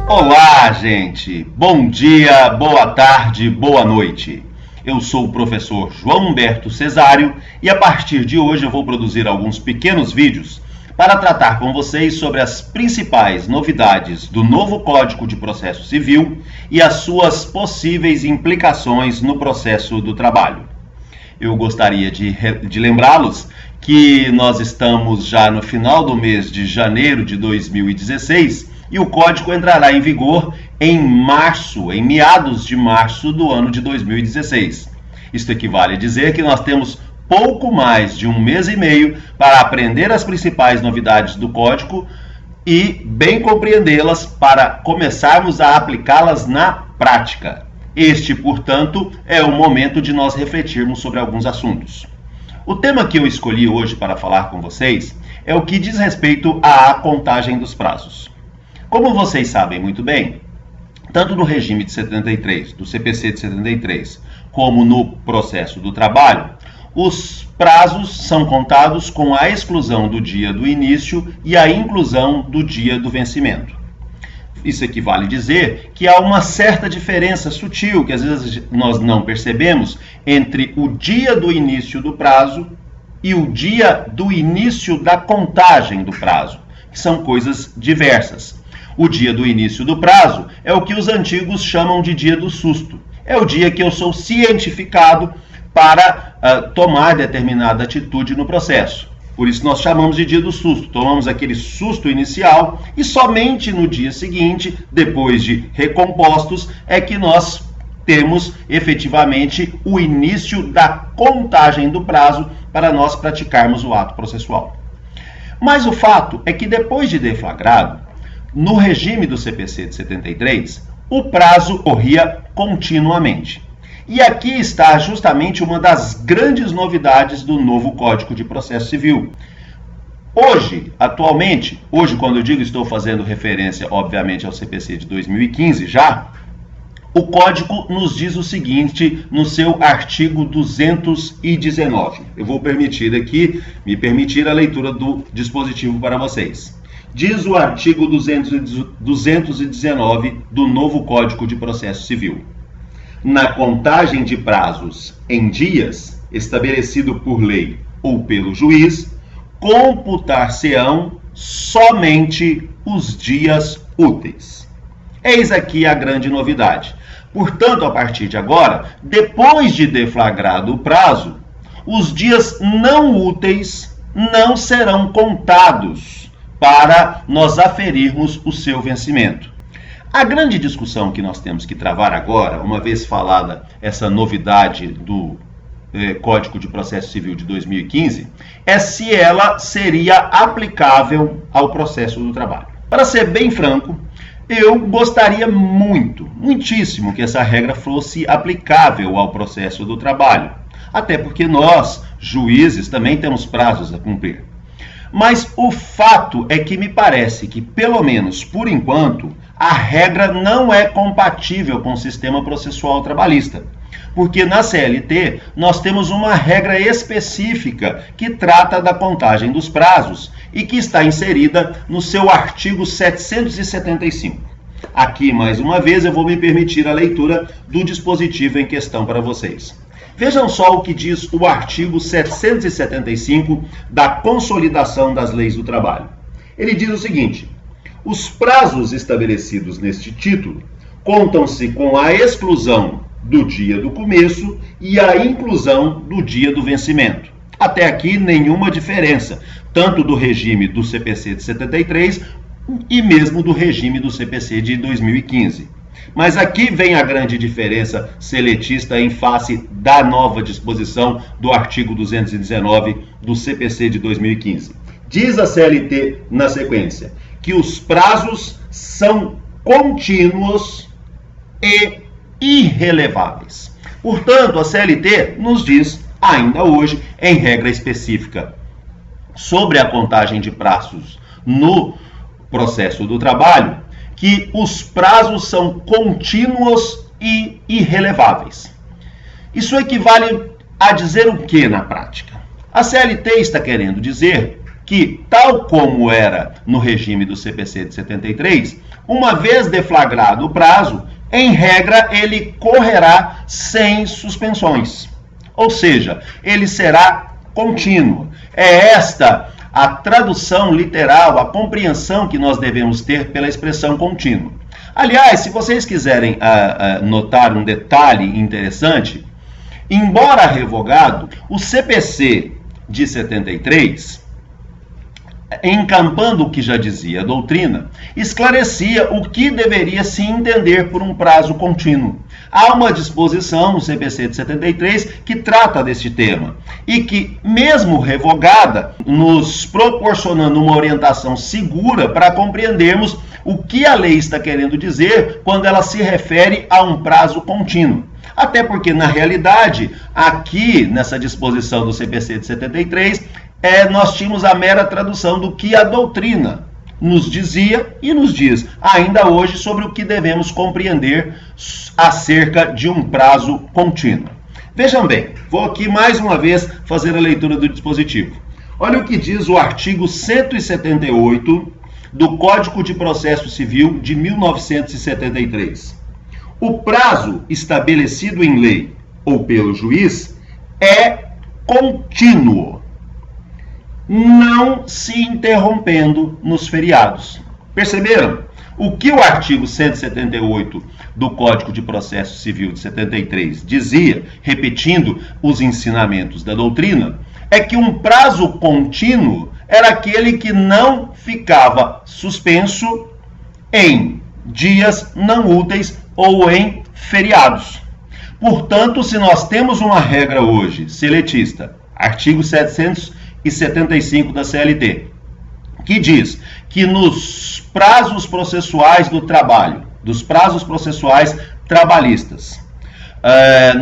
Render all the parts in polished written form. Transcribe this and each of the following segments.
Olá, gente! Bom dia, boa tarde, boa noite. Eu sou o professor João Humberto Cesário e a partir de hoje eu vou produzir alguns pequenos vídeos para tratar com vocês sobre as principais novidades do novo Código de Processo Civil e as suas possíveis implicações no processo do trabalho. Eu gostaria de lembrá-los que nós estamos já no final do mês de janeiro de 2016 e o código entrará em vigor em meados de março do ano de 2016. Isto equivale a dizer que nós temos pouco mais de um mês e meio para aprender as principais novidades do código e bem compreendê-las para começarmos a aplicá-las na prática. Este, portanto, é o momento de nós refletirmos sobre alguns assuntos. O tema que eu escolhi hoje para falar com vocês é o que diz respeito à contagem dos prazos. Como vocês sabem muito bem, tanto no regime de 73, do CPC de 73, como no processo do trabalho, os prazos são contados com a exclusão do dia do início e a inclusão do dia do vencimento. Isso equivale a dizer que há uma certa diferença sutil, que às vezes nós não percebemos, entre o dia do início do prazo e o dia do início da contagem do prazo, que são coisas diversas. O dia do início do prazo é o que os antigos chamam de dia do susto. É o dia que eu sou cientificado para tomar determinada atitude no processo. Por isso nós chamamos de dia do susto. Tomamos aquele susto inicial e somente no dia seguinte, depois de recompostos, é que nós temos efetivamente o início da contagem do prazo para nós praticarmos o ato processual. Mas o fato é que depois de deflagrado, no regime do CPC de 73, o prazo corria continuamente. E aqui está justamente uma das grandes novidades do novo Código de Processo Civil. Atualmente, quando eu digo estou fazendo referência, obviamente, ao CPC de 2015 já, o Código nos diz o seguinte no seu artigo 219. Eu vou me permitir a leitura do dispositivo para vocês. Diz o artigo 219 do novo Código de Processo Civil. Na contagem de prazos em dias, estabelecido por lei ou pelo juiz, computar-se-ão somente os dias úteis. Eis aqui a grande novidade. Portanto, a partir de agora, depois de deflagrado o prazo, os dias não úteis não serão contados para nós aferirmos o seu vencimento. A grande discussão que nós temos que travar agora, uma vez falada essa novidade do Código de Processo Civil de 2015, é se ela seria aplicável ao processo do trabalho. Para ser bem franco, eu gostaria muitíssimo que essa regra fosse aplicável ao processo do trabalho, até porque nós, juízes, também temos prazos a cumprir. Mas o fato é que me parece que, pelo menos por enquanto, a regra não é compatível com o sistema processual trabalhista. Porque na CLT nós temos uma regra específica que trata da contagem dos prazos e que está inserida no seu artigo 775. Aqui, mais uma vez, eu vou me permitir a leitura do dispositivo em questão para vocês. Vejam só o que diz o artigo 775 da Consolidação das Leis do Trabalho. Ele diz o seguinte: os prazos estabelecidos neste título contam-se com a exclusão do dia do começo e a inclusão do dia do vencimento. Até aqui, nenhuma diferença, tanto do regime do CPC de 73 e mesmo do regime do CPC de 2015. Mas aqui vem a grande diferença seletista em face da nova disposição do artigo 219 do CPC de 2015. Diz a CLT na sequência que os prazos são contínuos e irreleváveis. Portanto, a CLT nos diz, ainda hoje, em regra específica sobre a contagem de prazos no processo do trabalho, que os prazos são contínuos e irreleváveis. Isso equivale a dizer o que na prática? A CLT está querendo dizer que, tal como era no regime do CPC de 73, uma vez deflagrado o prazo, em regra, ele correrá sem suspensões. Ou seja, ele será contínuo. É esta a tradução literal, a compreensão que nós devemos ter pela expressão contínuo. Aliás, se vocês quiserem notar um detalhe interessante, embora revogado, o CPC de 73, encampando o que já dizia a doutrina, esclarecia o que deveria se entender por um prazo contínuo. Há uma disposição no CPC de 73 que trata deste tema e que, mesmo revogada, nos proporcionando uma orientação segura para compreendermos o que a lei está querendo dizer quando ela se refere a um prazo contínuo. Até porque, na realidade, aqui nessa disposição do CPC de 73, nós tínhamos a mera tradução do que a doutrina nos dizia e nos diz ainda hoje sobre o que devemos compreender acerca de um prazo contínuo. Vejam bem, vou aqui mais uma vez fazer a leitura do dispositivo. Olha o que diz o artigo 178 do Código de Processo Civil de 1973. O prazo estabelecido em lei ou pelo juiz é contínuo, não se interrompendo nos feriados. Perceberam? O que o artigo 178 do Código de Processo Civil de 73 dizia, repetindo os ensinamentos da doutrina, é que um prazo contínuo era aquele que não ficava suspenso em dias não úteis ou em feriados. Portanto, se nós temos uma regra hoje, seletista, artigo 775 da CLT, que diz que nos prazos processuais do trabalho, dos prazos processuais trabalhistas,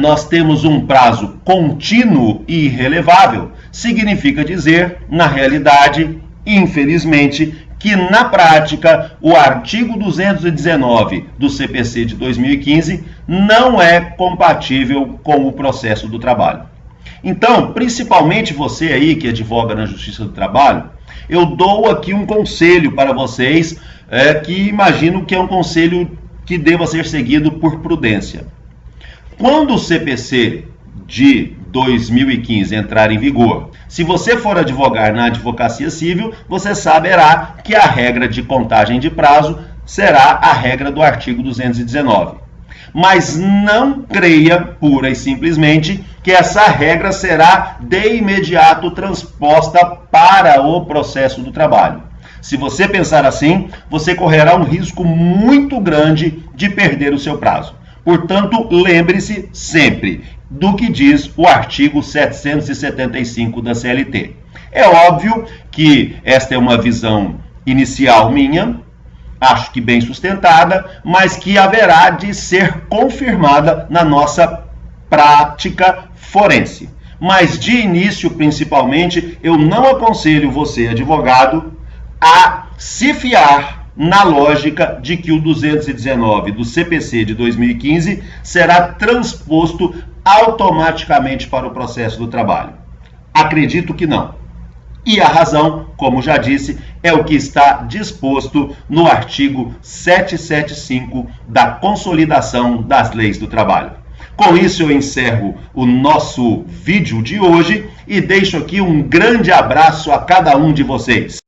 nós temos um prazo contínuo e irrelevável, significa dizer, na realidade, infelizmente, que na prática o artigo 219 do CPC de 2015 não é compatível com o processo do trabalho. Então, principalmente você aí que advoga na Justiça do Trabalho, eu dou aqui um conselho para vocês, que imagino que é um conselho que deva ser seguido por prudência. Quando o CPC de 2015 entrar em vigor, se você for advogar na advocacia civil, você saberá que a regra de contagem de prazo será a regra do artigo 219. Mas não creia, pura e simplesmente, que essa regra será de imediato transposta para o processo do trabalho. Se você pensar assim, você correrá um risco muito grande de perder o seu prazo. Portanto, lembre-se sempre do que diz o artigo 775 da CLT. É óbvio que esta é uma visão inicial minha, acho que bem sustentada, mas que haverá de ser confirmada na nossa prática forense. Mas de início, principalmente, eu não aconselho você, advogado, a se fiar na lógica de que o 219 do CPC de 2015 será transposto automaticamente para o processo do trabalho. Acredito que não. E a razão, como já disse, é o que está disposto no artigo 775 da Consolidação das Leis do Trabalho. Com isso eu encerro o nosso vídeo de hoje e deixo aqui um grande abraço a cada um de vocês.